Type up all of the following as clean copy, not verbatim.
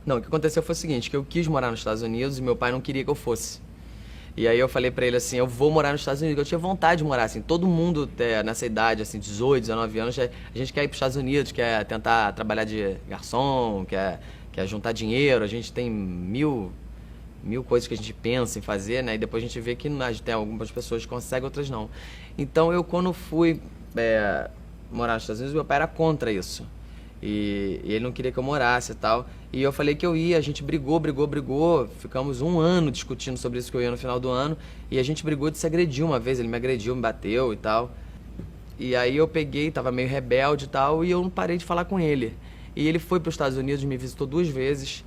Não, o que aconteceu foi o seguinte, que eu quis morar nos Estados Unidos e meu pai não queria que eu fosse. E aí eu falei pra ele assim, eu vou morar nos Estados Unidos. Eu tinha vontade de morar, assim, todo mundo nessa idade, assim, 18, 19 anos, a gente quer ir pros Estados Unidos, quer tentar trabalhar de garçom, quer juntar dinheiro, a gente tem mil coisas que a gente pensa em fazer, né? E depois a gente vê que tem algumas pessoas que conseguem, outras não. Então eu, quando fui morar nos Estados Unidos, meu pai era contra isso. E ele não queria que eu morasse e tal. E eu falei que eu ia, a gente brigou. Ficamos um ano discutindo sobre isso, que eu ia no final do ano. E a gente brigou de se agredir uma vez, ele me agrediu, me bateu e tal. E aí eu peguei, tava meio rebelde e tal, e eu não parei de falar com ele. E ele foi para os Estados Unidos, me visitou 2 vezes.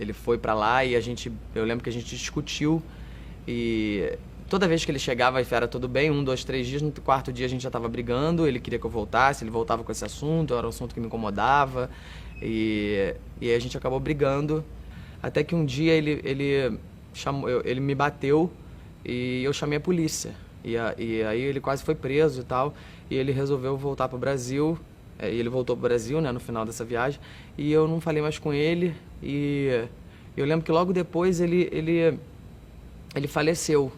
Ele foi pra lá e eu lembro que a gente discutiu e toda vez que ele chegava era tudo bem, 1, 2, 3 dias, no quarto dia a gente já tava brigando, ele queria que eu voltasse, ele voltava com esse assunto, era um assunto que me incomodava e a gente acabou brigando, até que um dia ele me bateu e eu chamei a polícia e aí ele quase foi preso e tal, e ele resolveu voltar pro Brasil. E ele voltou pro Brasil, né, no final dessa viagem, e eu não falei mais com ele, e eu lembro que logo depois ele faleceu.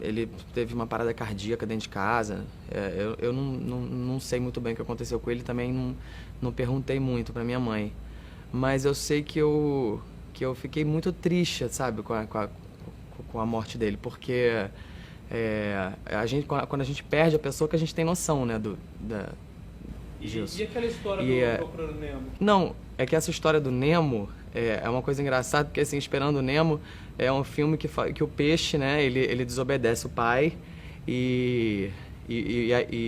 Ele teve uma parada cardíaca dentro de casa. Eu não sei muito bem o que aconteceu com ele, também não perguntei muito pra minha mãe. Mas eu sei que eu fiquei muito triste, sabe, com a morte dele, porque quando a gente perde a pessoa, que a gente tem noção, né, disso. E aquela história do Procurando Nemo? Não, é que essa história do Nemo é uma coisa engraçada, porque assim, Esperando o Nemo é um filme que o peixe, né, ele desobedece o pai e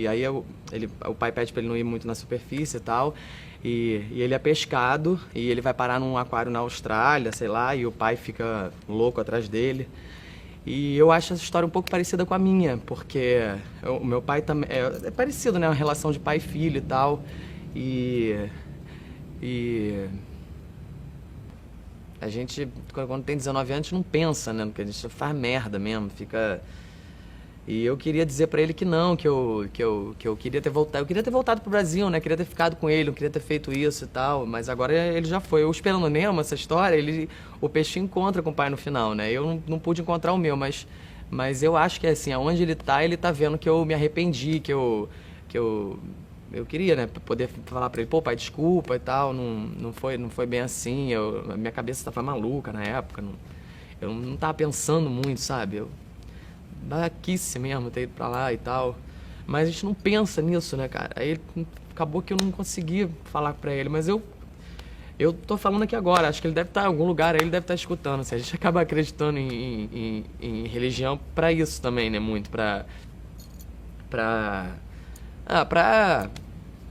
aí o pai pede pra ele não ir muito na superfície e tal, e ele é pescado e ele vai parar num aquário na Austrália, sei lá, e o pai fica louco atrás dele. E eu acho essa história um pouco parecida com a minha, porque o meu pai também é parecido, né, uma relação de pai e filho e tal. E a gente, quando tem 19 anos, a gente não pensa, né? Porque a gente faz merda mesmo, fica... E eu queria dizer pra ele que não, que eu queria ter voltado. Eu queria ter voltado pro Brasil, né? Queria ter ficado com ele, não queria ter feito isso e tal. Mas agora ele já foi. Eu Esperando o Nemo, essa história, o peixe encontra com o pai no final, né? Eu não pude encontrar o meu, mas eu acho que assim, aonde ele tá vendo que eu me arrependi, eu queria, né, poder falar pra ele, pô, pai, desculpa e tal, não foi bem assim, a minha cabeça tava maluca na época, eu não tava pensando muito, sabe? Babaquice mesmo ter ido pra lá e tal. Mas a gente não pensa nisso, né, cara? Aí acabou que eu não consegui falar pra ele, mas eu tô falando aqui agora, acho que ele deve estar em algum lugar aí, ele deve estar escutando. Assim, a gente acaba acreditando em religião pra isso também, né? Muito pra...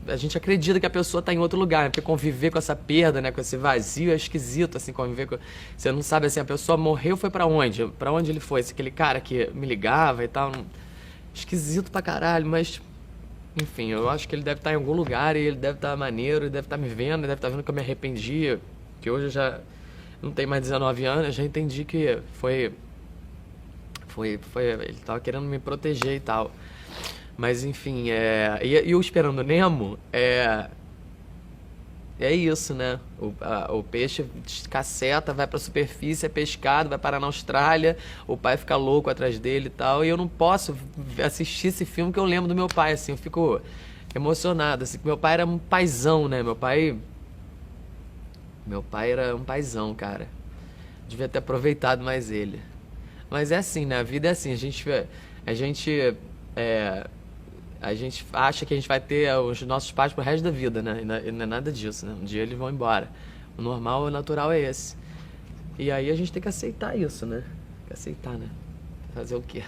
A gente acredita que a pessoa tá em outro lugar, né? Porque conviver com essa perda, né? Com esse vazio é esquisito, assim, conviver com... Você não sabe, assim, a pessoa morreu, foi pra onde? Pra onde ele foi? Aquele cara que me ligava e tal. Esquisito pra caralho, mas... Enfim, eu acho que ele deve estar em algum lugar e ele deve estar maneiro, ele deve estar me vendo, ele deve estar vendo que eu me arrependi, que hoje eu já não tenho mais 19 anos, eu já entendi que ele tava querendo me proteger e tal. Mas enfim, e o Esperando Nemo é isso, né? O peixe caceta, vai pra superfície, é pescado, vai parar na Austrália, o pai fica louco atrás dele e tal, e eu não posso assistir esse filme que eu lembro do meu pai, assim, eu fico emocionado, assim, que meu pai era um paizão, né? Meu pai era um paizão, cara. Devia ter aproveitado mais ele. Mas é assim, né? A vida é assim, a gente é, a gente acha que a gente vai ter os nossos pais pro resto da vida, né? E não é nada disso, né? Um dia eles vão embora. O normal, o natural é esse. E aí a gente tem que aceitar isso, né? Tem que aceitar, né? Fazer o quê?